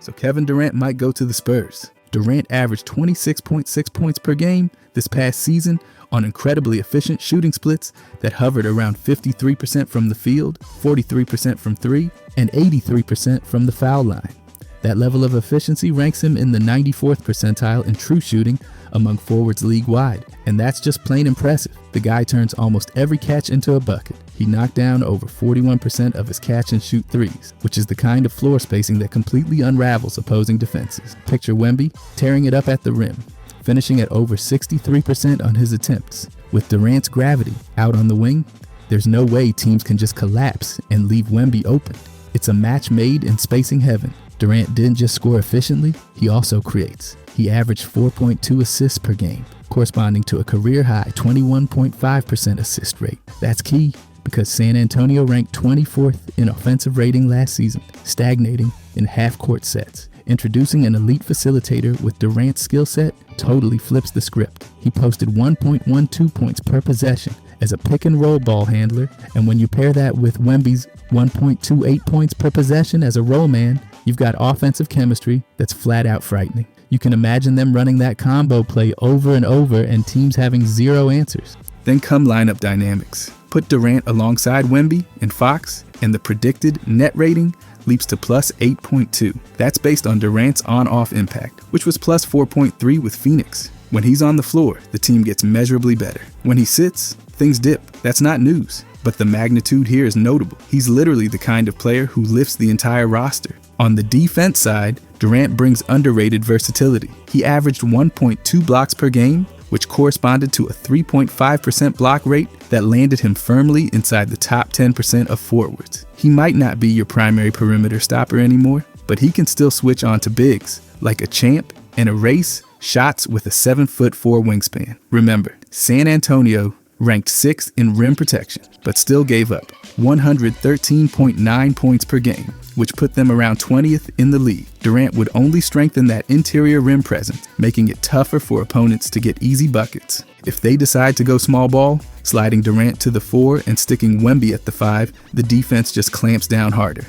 so Kevin Durant might go to the Spurs. Durant averaged 26.6 points per game this past season on incredibly efficient shooting splits that hovered around 53% from the field, 43% from three, and 83% from the foul line. That level of efficiency ranks him in the 94th percentile in true shooting among forwards league-wide, and that's just plain impressive. The guy turns almost every catch into a bucket. He knocked down over 41% of his catch-and-shoot threes, which is the kind of floor spacing that completely unravels opposing defenses. Picture Wemby tearing it up at the rim, finishing at over 63% on his attempts. With Durant's gravity out on the wing, there's no way teams can just collapse and leave Wemby open. It's a match made in spacing heaven. Durant didn't just score efficiently, he also creates. He averaged 4.2 assists per game, corresponding to a career-high 21.5% assist rate. That's key because San Antonio ranked 24th in offensive rating last season, stagnating in half-court sets. Introducing an elite facilitator with Durant's skill set totally flips the script. He posted 1.12 points per possession as a pick-and-roll ball handler, and when you pair that with Wemby's 1.28 points per possession as a roll man, you've got offensive chemistry that's flat-out frightening. You can imagine them running that combo play over and over and teams having zero answers. Then come lineup dynamics. Put Durant alongside Wemby and Fox, and the predicted net rating leaps to plus 8.2. That's based on Durant's on-off impact, which was plus 4.3 with Phoenix. When he's on the floor, the team gets measurably better. When he sits, things dip. That's not news, but the magnitude here is notable. He's literally the kind of player who lifts the entire roster. On the defense side, Durant brings underrated versatility. He averaged 1.2 blocks per game, which corresponded to a 3.5% block rate that landed him firmly inside the top 10% of forwards. He might not be your primary perimeter stopper anymore, but he can still switch on to bigs, like a champ, and erase shots with a 7'4" wingspan. Remember, San Antonio ranked 6th in rim protection, but still gave up 113.9 points per game, which put them around 20th in the league. Durant would only strengthen that interior rim presence, making it tougher for opponents to get easy buckets. If they decide to go small ball, sliding Durant to the 4 and sticking Wemby at the 5, the defense just clamps down harder.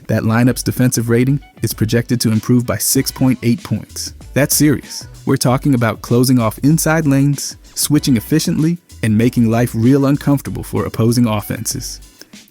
That lineup's defensive rating is projected to improve by 6.8 points. That's serious. We're talking about closing off inside lanes, switching efficiently, and making life real uncomfortable for opposing offenses.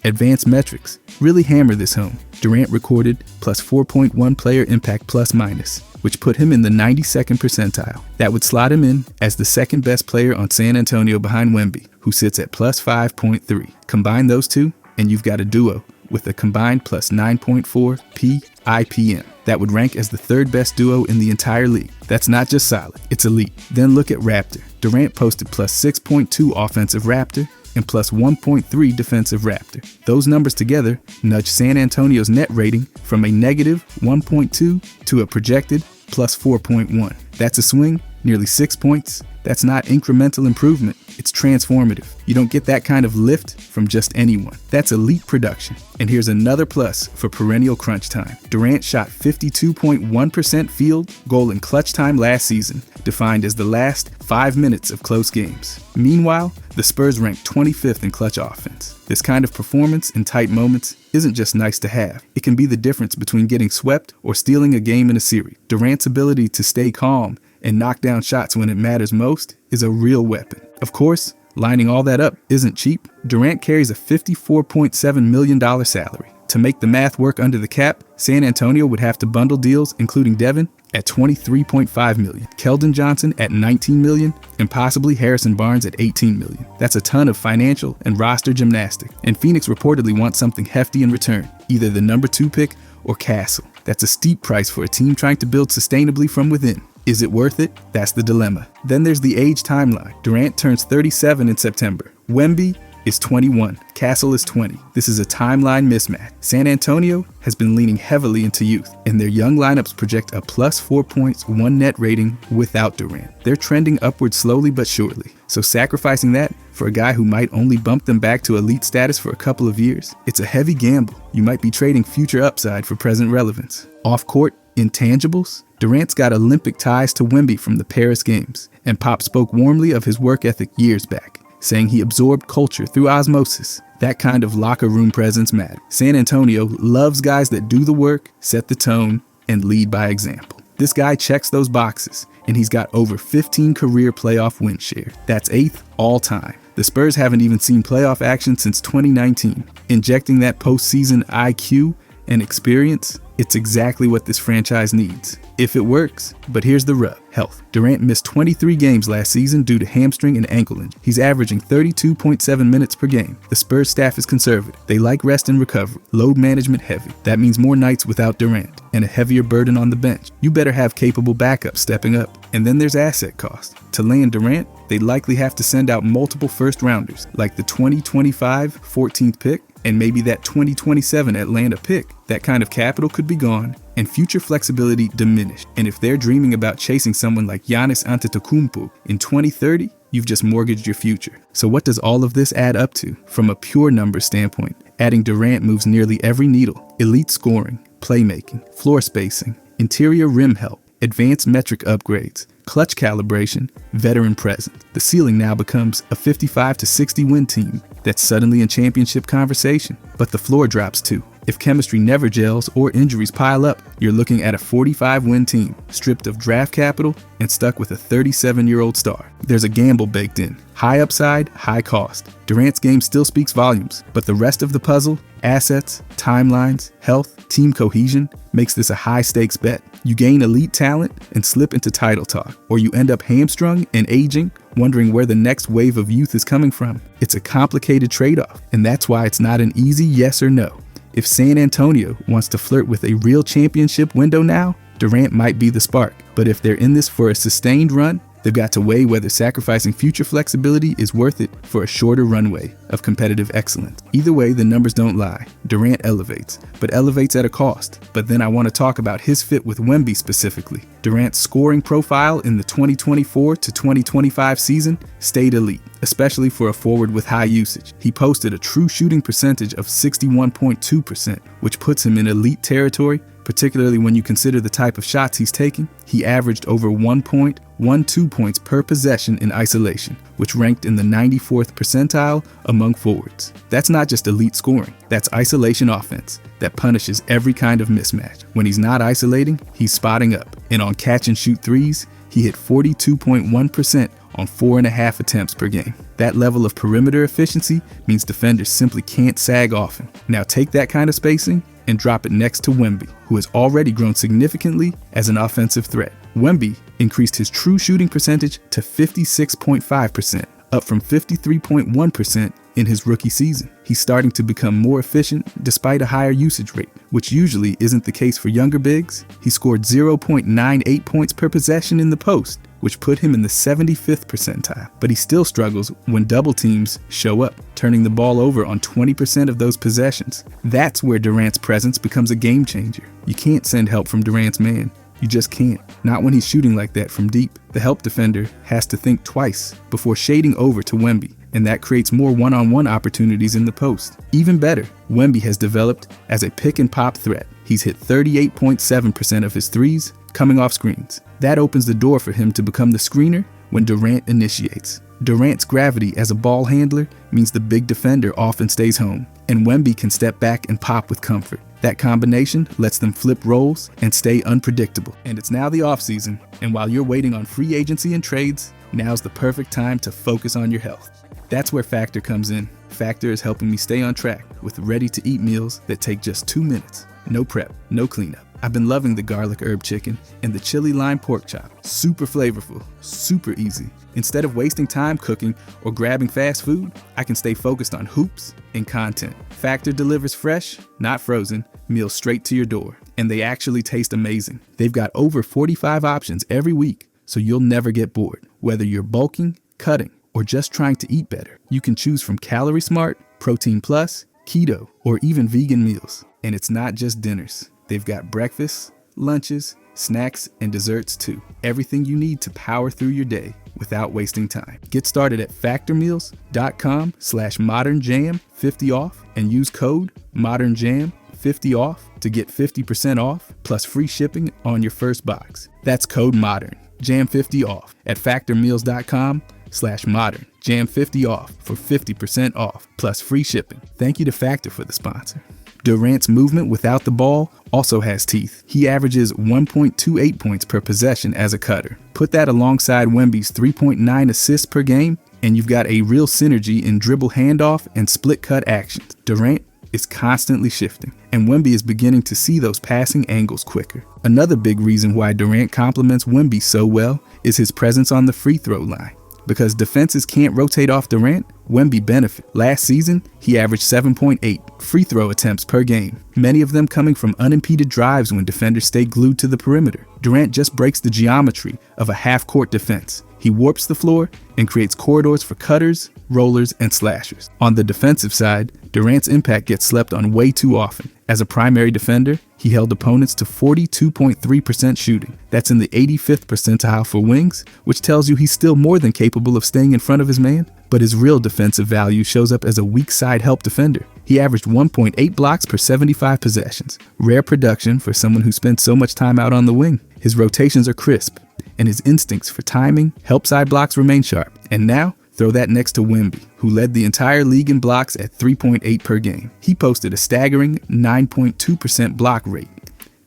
Advanced metrics really hammer this home. Durant recorded plus 4.1 player impact plus minus, which put him in the 92nd percentile. That would slot him in as the second best player on San Antonio behind Wemby, who sits at plus 5.3. Combine those two, and you've got a duo with a combined plus 9.4 PIPM. That would rank as the third best duo in the entire league. That's not just solid, it's elite. Then look at Raptor. Durant posted plus 6.2 offensive Raptor and plus 1.3 defensive Raptor. Those numbers together nudge San Antonio's net rating from a negative 1.2 to a projected plus 4.1. That's a swing, nearly 6 points. That's not incremental improvement, it's transformative. You don't get that kind of lift from just anyone. That's elite production. And here's another plus for perennial crunch time. Durant shot 52.1% field goal in clutch time last season, defined as the last 5 minutes of close games. Meanwhile, the Spurs ranked 25th in clutch offense. This kind of performance in tight moments isn't just nice to have. It can be the difference between getting swept or stealing a game in a series. Durant's ability to stay calm and knock down shots when it matters most is a real weapon. Of course, lining all that up isn't cheap. Durant carries a $54.7 million salary. To make the math work under the cap, San Antonio would have to bundle deals including Devin at $23.5 million, Keldon Johnson at $19 million, and possibly Harrison Barnes at $18 million. That's a ton of financial and roster gymnastics. And Phoenix reportedly wants something hefty in return, either the number 2 pick or Castle. That's a steep price for a team trying to build sustainably from within. Is it worth it? That's the dilemma. Then there's the age timeline. Durant turns 37 in September. Wemby is 21. Castle is 20. This is a timeline mismatch. San Antonio has been leaning heavily into youth, and their young lineups project a plus 4 points, 1 net rating without Durant. They're trending upward slowly but surely. So sacrificing that for a guy who might only bump them back to elite status for a couple of years, it's a heavy gamble. You might be trading future upside for present relevance. Off-court intangibles? Durant's got Olympic ties to Wemby from the Paris Games, and Pop spoke warmly of his work ethic years back, saying he absorbed culture through osmosis. That kind of locker room presence matters. San Antonio loves guys that do the work, set the tone, and lead by example. This guy checks those boxes, and he's got over 15 career playoff win share. That's 8th all time. The Spurs haven't even seen playoff action since 2019. Injecting that postseason IQ and experience, it's exactly what this franchise needs, if it works. But here's the rub: health. Durant missed 23 games last season due to hamstring and ankle injury. He's averaging 32.7 minutes per game. The Spurs staff is conservative. They like rest and recovery, load management heavy. That means more nights without Durant and a heavier burden on the bench. You better have capable backups stepping up. And then there's asset cost. To land Durant, they'd likely have to send out multiple first rounders, like the 2025 14th pick and maybe that 2027 Atlanta pick. That kind of capital could be gone and future flexibility diminished. And if they're dreaming about chasing someone like Giannis Antetokounmpo in 2030, you've just mortgaged your future. So what does all of this add up to? From a pure numbers standpoint, adding Durant moves nearly every needle: elite scoring, playmaking, floor spacing, interior rim help, advanced metric upgrades, clutch calibration, veteran presence. The ceiling now becomes a 55 to 60 win team that's suddenly in championship conversation. But the floor drops too. If chemistry never gels or injuries pile up, you're looking at a 45-win team, stripped of draft capital and stuck with a 37-year-old star. There's a gamble baked in. High upside, high cost. Durant's game still speaks volumes, but the rest of the puzzle, assets, timelines, health, team cohesion, makes this a high-stakes bet. You gain elite talent and slip into title talk, or you end up hamstrung and aging, wondering where the next wave of youth is coming from. It's a complicated trade-off, and that's why it's not an easy yes or no. If San Antonio wants to flirt with a real championship window now, Durant might be the spark. But if they're in this for a sustained run, they've got to weigh whether sacrificing future flexibility is worth it for a shorter runway of competitive excellence. Either way, the numbers don't lie. Durant elevates, but elevates at a cost. But then I want to talk about his fit with Wemby specifically. Durant's scoring profile in the 2024 to 2025 season stayed elite, especially for a forward with high usage. He posted a true shooting percentage of 61.2%, which puts him in elite territory, particularly when you consider the type of shots he's taking. He averaged over 1.12 points per possession in isolation, which ranked in the 94th percentile among forwards. That's not just elite scoring, that's isolation offense that punishes every kind of mismatch. When he's not isolating, he's spotting up. And on catch and shoot threes, he hit 42.1% on 4.5 attempts per game. That level of perimeter efficiency means defenders simply can't sag off him. Now take that kind of spacing and drop it next to Wemby, who has already grown significantly as an offensive threat. Wemby increased his true shooting percentage to 56.5%, up from 53.1% in his rookie season. He's starting to become more efficient despite a higher usage rate, which usually isn't the case for younger bigs. He scored 0.98 points per possession in the post, which put him in the 75th percentile. But he still struggles when double teams show up, turning the ball over on 20% of those possessions. That's where Durant's presence becomes a game changer. You can't send help from Durant's man. You just can't. Not when he's shooting like that from deep. The help defender has to think twice before shading over to Wemby, and that creates more one-on-one opportunities in the post. Even better, Wemby has developed as a pick-and-pop threat. He's hit 38.7% of his threes coming off screens. That opens the door for him to become the screener when Durant initiates. Durant's gravity as a ball handler means the big defender often stays home, and Wemby can step back and pop with comfort. That combination lets them flip roles and stay unpredictable. And it's now the offseason, and while you're waiting on free agency and trades, now's the perfect time to focus on your health. That's where Factor comes in. Factor is helping me stay on track with ready-to-eat meals that take just 2 minutes. No prep, no cleanup. I've been loving the garlic herb chicken and the chili lime pork chop. Super flavorful, super easy. Instead of wasting time cooking or grabbing fast food, I can stay focused on hoops and content. Factor delivers fresh, not frozen, meals straight to your door. And they actually taste amazing. They've got over 45 options every week, so you'll never get bored. Whether you're bulking, cutting, or just trying to eat better, you can choose from Calorie Smart, Protein Plus, Keto, or even vegan meals. And it's not just dinners. They've got breakfasts, lunches, snacks, and desserts too. Everything you need to power through your day without wasting time. Get started at factormeals.com/modernjam50 off and use code ModernJam50 off to get 50% off plus free shipping on your first box. That's code ModernJam50 off at factormeals.com/modernjam50 off for 50% off plus free shipping. Thank you to Factor for the sponsor. Durant's movement without the ball also has teeth. He averages 1.28 points per possession as a cutter. Put that alongside Wemby's 3.9 assists per game, and you've got a real synergy in dribble handoff and split cut actions. Durant is constantly shifting, and Wemby is beginning to see those passing angles quicker. Another big reason why Durant complements Wemby so well is his presence on the free throw line. Because defenses can't rotate off Durant, Wemby benefits. Last season, he averaged 7.8 free throw attempts per game, many of them coming from unimpeded drives when defenders stay glued to the perimeter. Durant just breaks the geometry of a half-court defense. He warps the floor and creates corridors for cutters, rollers, and slashers. On the defensive side, Durant's impact gets slept on way too often. As a primary defender, he held opponents to 42.3% shooting. That's in the 85th percentile for wings, which tells you he's still more than capable of staying in front of his man, but his real defensive value shows up as a weak side help defender. He averaged 1.8 blocks per 75 possessions. Rare production for someone who spends so much time out on the wing. His rotations are crisp, and his instincts for timing, help side blocks remain sharp. And now, throw that next to Wemby, who led the entire league in blocks at 3.8 per game. He posted a staggering 9.2% block rate.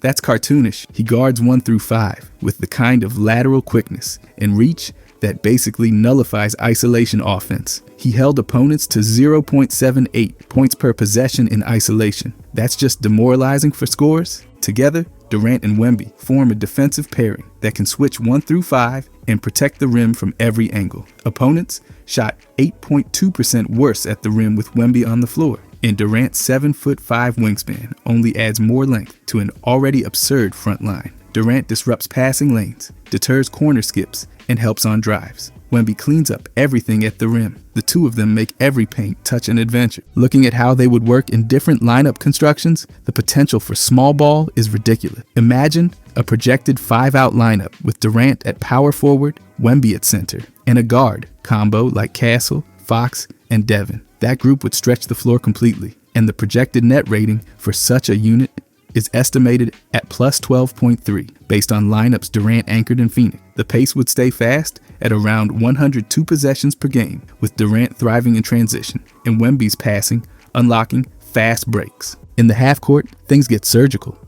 That's cartoonish. He guards 1 through 5 with the kind of lateral quickness and reach that basically nullifies isolation offense. He held opponents to 0.78 points per possession in isolation. That's just demoralizing for scores. Together, Durant and Wemby form a defensive pairing that can switch 1 through 5 and protect the rim from every angle. Opponents shot 8.2% worse at the rim with Wemby on the floor, and Durant's 7'5" wingspan only adds more length to an already absurd front line. Durant disrupts passing lanes, deters corner skips, and helps on drives. Wemby cleans up everything at the rim. The two of them make every paint touch an adventure. Looking at how they would work in different lineup constructions, the potential for small ball is ridiculous. Imagine a projected 5-out lineup with Durant at power forward, Wemby at center, and a guard combo like Castle, Fox, and Devin. That group would stretch the floor completely, and the projected net rating for such a unit is estimated at plus 12.3 based on lineups Durant anchored in Phoenix. The pace would stay fast at around 102 possessions per game, with Durant thriving in transition and Wemby's passing unlocking fast breaks. In the half court, things get surgical.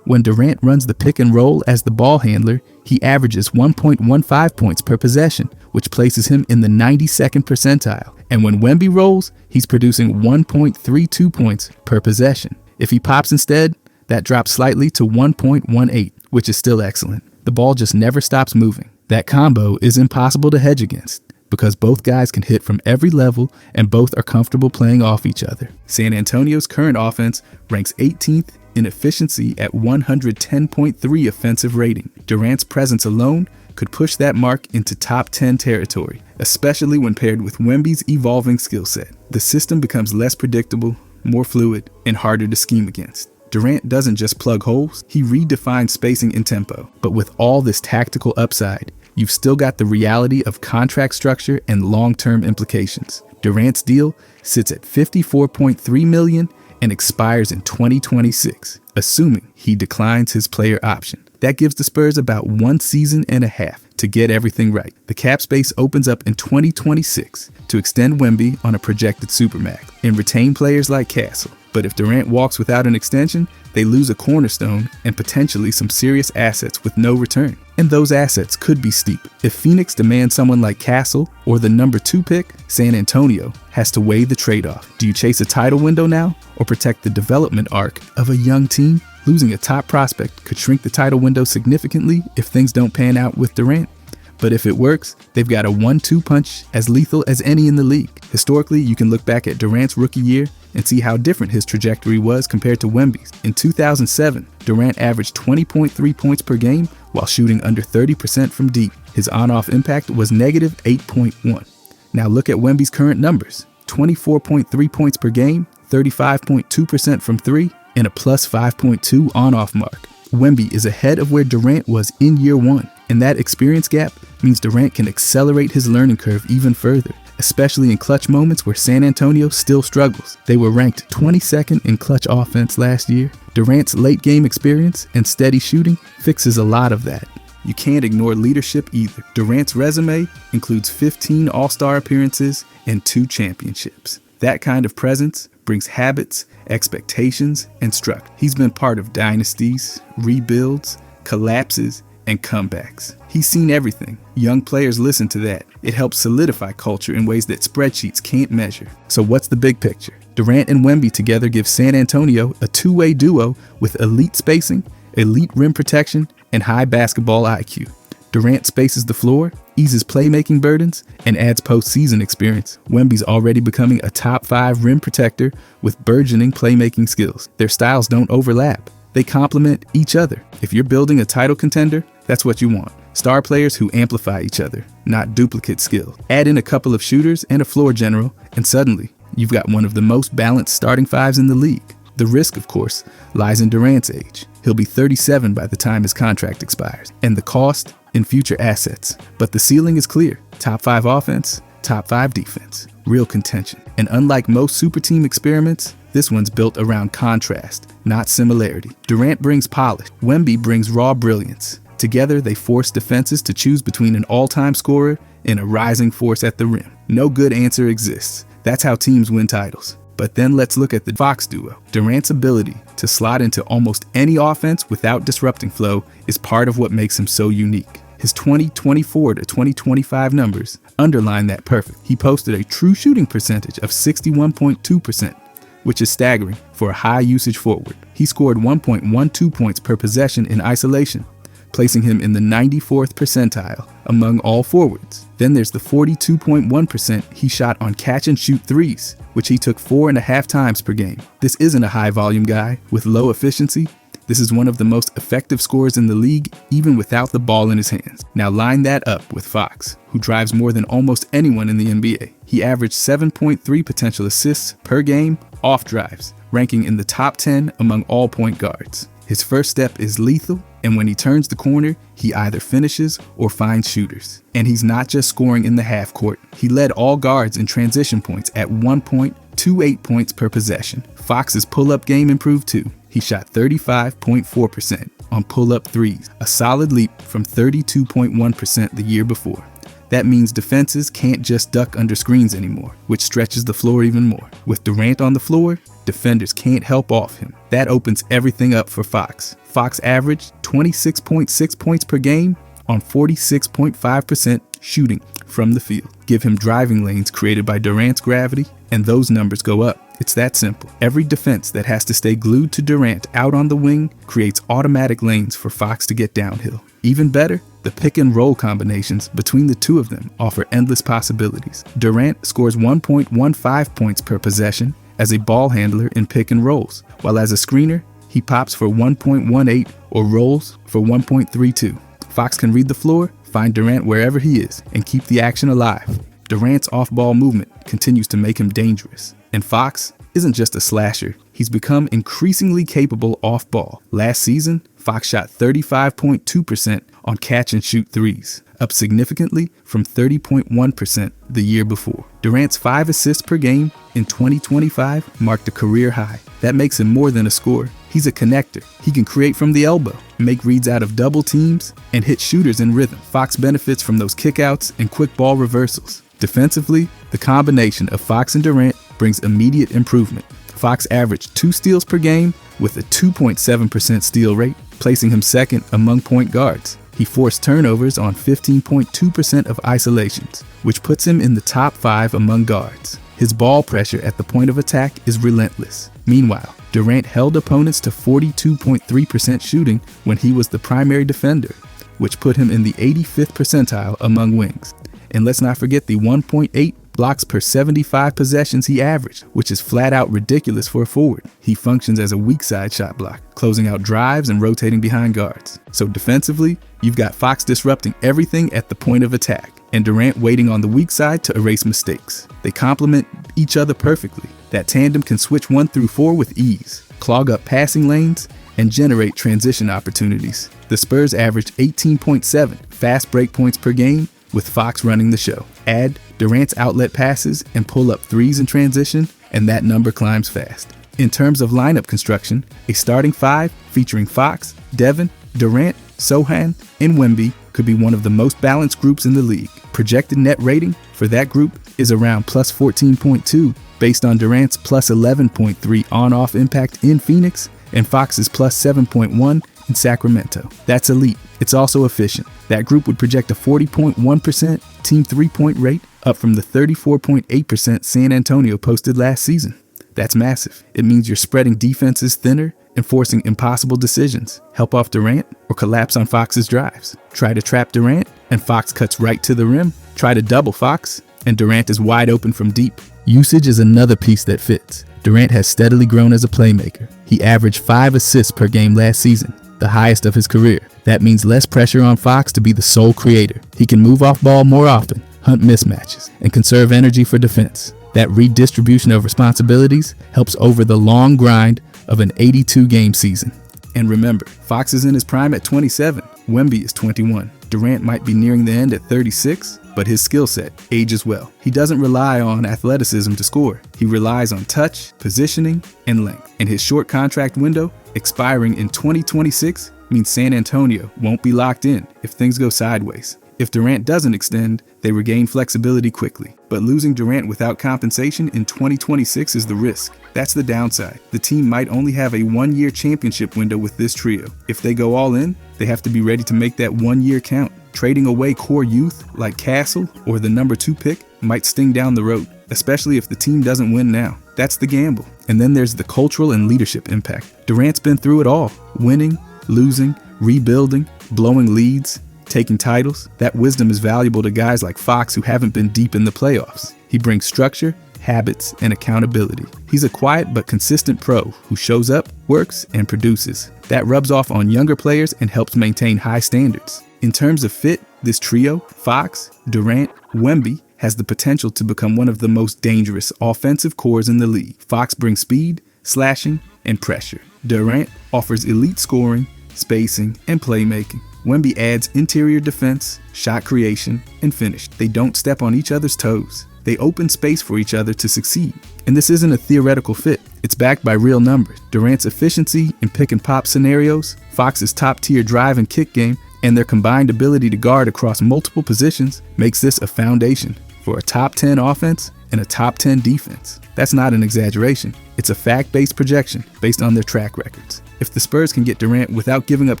When Durant runs the pick and roll as the ball handler, he averages 1.15 points per possession, which places him in the 92nd percentile. And when Wemby rolls, he's producing 1.32 points per possession. If he pops instead, that drops slightly to 1.18, which is still excellent. The ball just never stops moving. That combo is impossible to hedge against because both guys can hit from every level and both are comfortable playing off each other. San Antonio's current offense ranks 18th in efficiency at 110.3 offensive rating. Durant's presence alone could push that mark into top 10 territory, especially when paired with Wemby's evolving skill set. The system becomes less predictable, more fluid, and harder to scheme against. Durant doesn't just plug holes, he redefines spacing and tempo. But with all this tactical upside, you've still got the reality of contract structure and long-term implications. Durant's deal sits at $54.3 million and expires in 2026, assuming he declines his player option. That gives the Spurs about 1 season and a half to get everything right. The cap space opens up in 2026 to extend Wemby on a projected supermax and retain players like Castle. But if Durant walks without an extension, they lose a cornerstone and potentially some serious assets with no return. And those assets could be steep. If Phoenix demands someone like Castle or the number 2 pick, San Antonio has to weigh the trade-off. Do you chase a title window now or protect the development arc of a young team? Losing a top prospect could shrink the title window significantly if things don't pan out with Durant. But if it works, they've got a 1-2 punch as lethal as any in the league. Historically, you can look back at Durant's rookie year and see how different his trajectory was compared to Wemby's. In 2007, Durant averaged 20.3 points per game while shooting under 30% from deep. His on-off impact was negative 8.1. Now look at Wemby's current numbers: 24.3 points per game, 35.2% from 3, and a plus 5.2 on-off mark. Wemby is ahead of where Durant was in year 1, and that experience gap means Durant can accelerate his learning curve even further, especially in clutch moments where San Antonio still struggles. They were ranked 22nd in clutch offense last year. Durant's late game experience and steady shooting fixes a lot of that. You can't ignore leadership either. Durant's resume includes 15 All-Star appearances and 2 championships. That kind of presence brings habits, expectations, and structure. He's been part of dynasties, rebuilds, collapses, and comebacks. He's seen everything. Young players listen to that. It helps solidify culture in ways that spreadsheets can't measure. So what's the big picture? Durant and Wemby together give San Antonio a two-way duo with elite spacing, elite rim protection, and high basketball IQ. Durant spaces the floor, eases playmaking burdens, and adds postseason experience. Wemby's already becoming a top 5 rim protector with burgeoning playmaking skills. Their styles don't overlap. They complement each other. If you're building a title contender, that's what you want. Star players who amplify each other, not duplicate skill. Add in a couple of shooters and a floor general, and suddenly, you've got one of the most balanced starting fives in the league. The risk, of course, lies in Durant's age. He'll be 37 by the time his contract expires, and the cost in future assets. But the ceiling is clear. Top 5 offense, top 5 defense. Real contention. And unlike most super team experiments, this one's built around contrast, not similarity. Durant brings polish. Wemby brings raw brilliance. Together, they force defenses to choose between an all-time scorer and a rising force at the rim. No good answer exists. That's how teams win titles. But then let's look at the Fox duo. Durant's ability to slot into almost any offense without disrupting flow is part of what makes him so unique. His 2024 to 2025 numbers underline that perfect. He posted a true shooting percentage of 61.2%, which is staggering for a high usage forward. He scored 1.12 points per possession in isolation, placing him in the 94th percentile among all forwards. Then there's the 42.1% he shot on catch-and-shoot threes, which he took 4.5 times per game. This isn't a high-volume guy with low efficiency. This is one of the most effective scorers in the league, even without the ball in his hands. Now line that up with Fox, who drives more than almost anyone in the NBA. He averaged 7.3 potential assists per game off drives, ranking in the top 10 among all point guards. His first step is lethal, and when he turns the corner, he either finishes or finds shooters. And he's not just scoring in the half court. He led all guards in transition points at 1.28 points per possession. Fox's pull-up game improved too. He shot 35.4% on pull-up threes, a solid leap from 32.1% the year before. That means defenses can't just duck under screens anymore, which stretches the floor even more. With Durant on the floor, defenders can't help off him. That opens everything up for Fox. Fox averaged 26.6 points per game on 46.5% shooting from the field. Give him driving lanes created by Durant's gravity, and those numbers go up. It's that simple. Every defense that has to stay glued to Durant out on the wing creates automatic lanes for Fox to get downhill. Even better, the pick and roll combinations between the two of them offer endless possibilities. Durant scores 1.15 points per possession as a ball handler in pick and rolls, while as a screener, he pops for 1.18 or rolls for 1.32. Fox can read the floor, find Durant wherever he is, and keep the action alive. Durant's off-ball movement continues to make him dangerous. And Fox isn't just a slasher, he's become increasingly capable off-ball. Last season, Fox shot 35.2% on catch-and-shoot threes, up significantly from 30.1% the year before. Durant's 5 assists per game in 2025 marked a career high. That makes him more than a scorer. He's a connector. He can create from the elbow, make reads out of double teams, and hit shooters in rhythm. Fox benefits from those kickouts and quick ball reversals. Defensively, the combination of Fox and Durant brings immediate improvement. Fox averaged 2 steals per game with a 2.7% steal rate, placing him second among point guards. He forced turnovers on 15.2% of isolations, which puts him in the top 5 among guards. His ball pressure at the point of attack is relentless. Meanwhile, Durant held opponents to 42.3% shooting when he was the primary defender, which put him in the 85th percentile among wings. And let's not forget the 1.8 blocks per 75 possessions he averaged, which is flat out ridiculous for a forward. He functions as a weak side shot block, closing out drives and rotating behind guards. So defensively, you've got Fox disrupting everything at the point of attack, and Durant waiting on the weak side to erase mistakes. They complement each other perfectly. That tandem can switch 1 through 4 with ease, clog up passing lanes, and generate transition opportunities. The Spurs averaged 18.7 fast break points per game, with Fox running the show. Add Durant's outlet passes and pull up threes in transition, and that number climbs fast. In terms of lineup construction, a starting 5 featuring Fox, Devin, Durant, Sohan, and Wemby could be one of the most balanced groups in the league. Projected net rating for that group is around plus 14.2 based on Durant's plus 11.3 on-off impact in Phoenix and Fox's plus 7.1 in Sacramento. That's elite. It's also efficient. That group would project a 40.1% team three-point rate, up from the 34.8% San Antonio posted last season. That's massive. It means you're spreading defenses thinner and forcing impossible decisions. Help off Durant or collapse on Fox's drives. Try to trap Durant and Fox cuts right to the rim. Try to double Fox and Durant is wide open from deep. Usage is another piece that fits. Durant has steadily grown as a playmaker. He averaged 5 assists per game last season, the highest of his career. That means less pressure on Fox to be the sole creator. He can move off ball more often, hunt mismatches, and conserve energy for defense. That redistribution of responsibilities helps over the long grind of an 82-game season. And remember, Fox is in his prime at 27. Wemby is 21. Durant might be nearing the end at 36, but his skill set ages well. He doesn't rely on athleticism to score. He relies on touch, positioning, and length. And his short contract window, expiring in 2026, means San Antonio won't be locked in if things go sideways. If Durant doesn't extend, they regain flexibility quickly. But losing Durant without compensation in 2026 is the risk. That's the downside. The team might only have a one-year championship window with this trio. If they go all in, they have to be ready to make that 1 year count. Trading away core youth like Castle or the number 2 pick might sting down the road, especially if the team doesn't win now. That's the gamble. And then there's the cultural and leadership impact. Durant's been through it all. Winning, losing, rebuilding, blowing leads, taking titles. That wisdom is valuable to guys like Fox who haven't been deep in the playoffs. He brings structure, habits, and accountability. He's a quiet but consistent pro who shows up, works, and produces. That rubs off on younger players and helps maintain high standards. In terms of fit, this trio, Fox, Durant, Wemby, has the potential to become one of the most dangerous offensive cores in the league. Fox brings speed, slashing, and pressure. Durant offers elite scoring, spacing, and playmaking. Wemby adds interior defense, shot creation, and finish. They don't step on each other's toes. They open space for each other to succeed. And this isn't a theoretical fit. It's backed by real numbers. Durant's efficiency in pick and pop scenarios, Fox's top-tier drive and kick game, and their combined ability to guard across multiple positions makes this a foundation for a top 10 offense and a top 10 defense. That's not an exaggeration. It's a fact-based projection based on their track records. If the Spurs can get Durant without giving up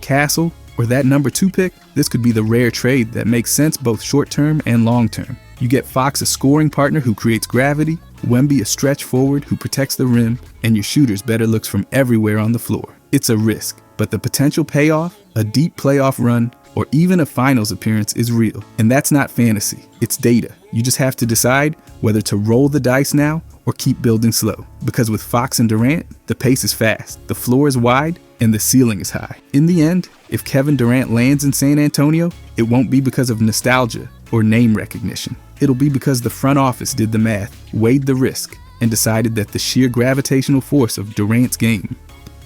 Castle or that number 2 pick, this could be the rare trade that makes sense both short-term and long-term. You get Fox a scoring partner who creates gravity, Wemby a stretch forward who protects the rim, and your shooters better looks from everywhere on the floor. It's a risk, but the potential payoff, a deep playoff run, or even a finals appearance is real. And that's not fantasy, it's data. You just have to decide whether to roll the dice now or keep building slow. Because with Fox and Durant, the pace is fast, the floor is wide, and the ceiling is high. In the end, if Kevin Durant lands in San Antonio, it won't be because of nostalgia or name recognition. It'll be because the front office did the math, weighed the risk, and decided that the sheer gravitational force of Durant's game,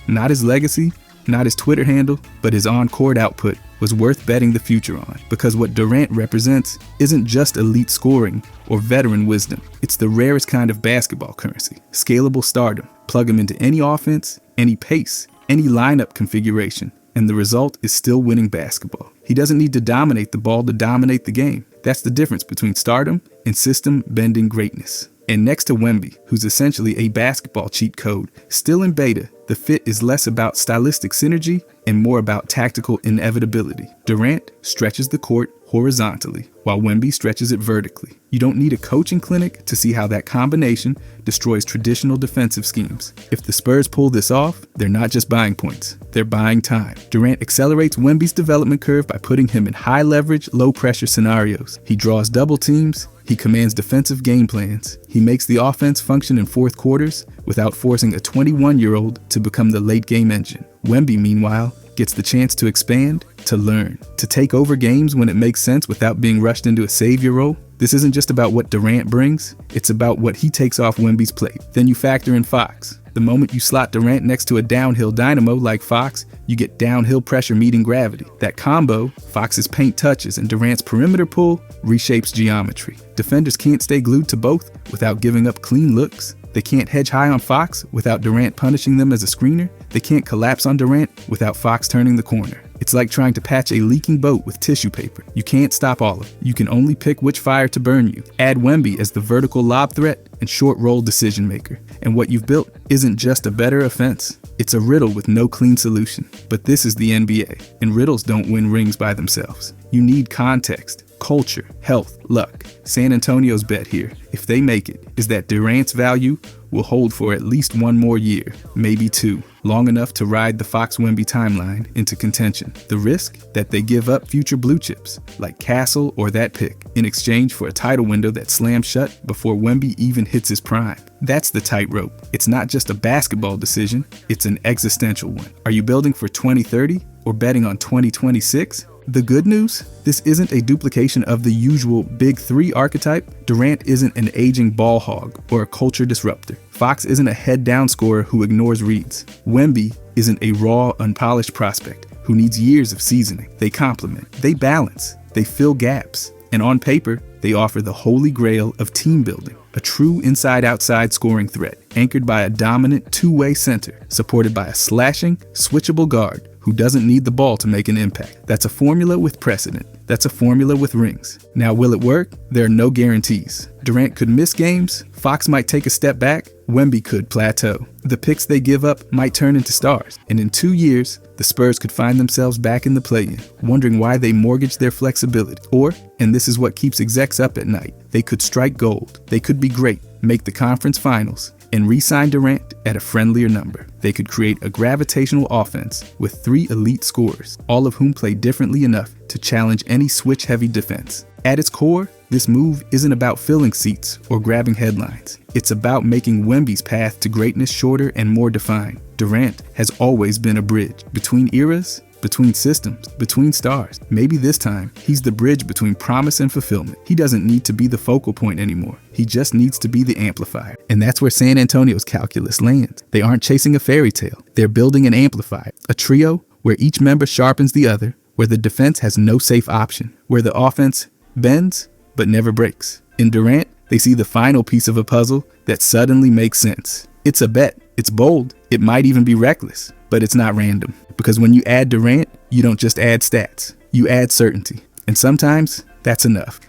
not his legacy, not his Twitter handle, but his on-court output, was worth betting the future on. Because what Durant represents isn't just elite scoring or veteran wisdom. It's the rarest kind of basketball currency. Scalable stardom. Plug him into any offense, any pace, any lineup configuration, and the result is still winning basketball. He doesn't need to dominate the ball to dominate the game. That's the difference between stardom and system-bending greatness. And next to Wemby, who's essentially a basketball cheat code, still in beta, the fit is less about stylistic synergy and more about tactical inevitability. Durant stretches the court horizontally, while Wemby stretches it vertically. You don't need a coaching clinic to see how that combination destroys traditional defensive schemes. If the Spurs pull this off, they're not just buying points, they're buying time. Durant accelerates Wemby's development curve by putting him in high-leverage, low-pressure scenarios. He draws double teams, he commands defensive game plans. He makes the offense function in fourth quarters without forcing a 21-year-old to become the late-game engine. Wemby, meanwhile, gets the chance to expand, to learn, to take over games when it makes sense without being rushed into a savior role. This isn't just about what Durant brings, it's about what he takes off Wemby's plate. Then you factor in Fox. The moment you slot Durant next to a downhill dynamo like Fox, you get downhill pressure meeting gravity. That combo, Fox's paint touches and Durant's perimeter pull, reshapes geometry. Defenders can't stay glued to both without giving up clean looks. They can't hedge high on Fox without Durant punishing them as a screener. They can't collapse on Durant without Fox turning the corner. It's like trying to patch a leaking boat with tissue paper. You can't stop all of it. You can only pick which fire to burn you. Add Wemby as the vertical lob threat and short roll decision maker. And what you've built isn't just a better offense. It's a riddle with no clean solution. But this is the NBA, and riddles don't win rings by themselves. You need context, culture, health, luck. San Antonio's bet here, if they make it, is that Durant's value will hold for at least one more year, maybe two, long enough to ride the Fox-Wemby timeline into contention. The risk? That they give up future blue chips, like Castle or that pick, in exchange for a title window that slams shut before Wemby even hits his prime. That's the tightrope. It's not just a basketball decision, it's an existential one. Are you building for 2030 or betting on 2026? The good news? This isn't a duplication of the usual Big Three archetype. Durant isn't an aging ball hog or a culture disruptor. Fox isn't a head-down scorer who ignores reads. Wemby isn't a raw, unpolished prospect who needs years of seasoning. They complement, they balance, they fill gaps. And on paper, they offer the holy grail of team building, a true inside-outside scoring threat, anchored by a dominant two-way center, supported by a slashing, switchable guard who doesn't need the ball to make an impact. That's a formula with precedent. That's a formula with rings. Now, will it work? There are no guarantees. Durant could miss games, Fox might take a step back, Wemby could plateau. The picks they give up might turn into stars. And in 2 years, the Spurs could find themselves back in the play-in, wondering why they mortgaged their flexibility. Or, and this is what keeps execs up at night, they could strike gold. They could be great, make the conference finals, and re-sign Durant at a friendlier number. They could create a gravitational offense with 3 elite scorers, all of whom play differently enough to challenge any switch-heavy defense. At its core, this move isn't about filling seats or grabbing headlines. It's about making Wemby's path to greatness shorter and more defined. Durant has always been a bridge between eras, between systems, between stars. Maybe this time, he's the bridge between promise and fulfillment. He doesn't need to be the focal point anymore. He just needs to be the amplifier. And that's where San Antonio's calculus lands. They aren't chasing a fairy tale. They're building an amplifier, a trio where each member sharpens the other, where the defense has no safe option, where the offense bends but never breaks. In Durant, they see the final piece of a puzzle that suddenly makes sense. It's a bet. It's bold. It might even be reckless, but it's not random. Because when you add Durant, you don't just add stats. You add certainty. And sometimes, that's enough.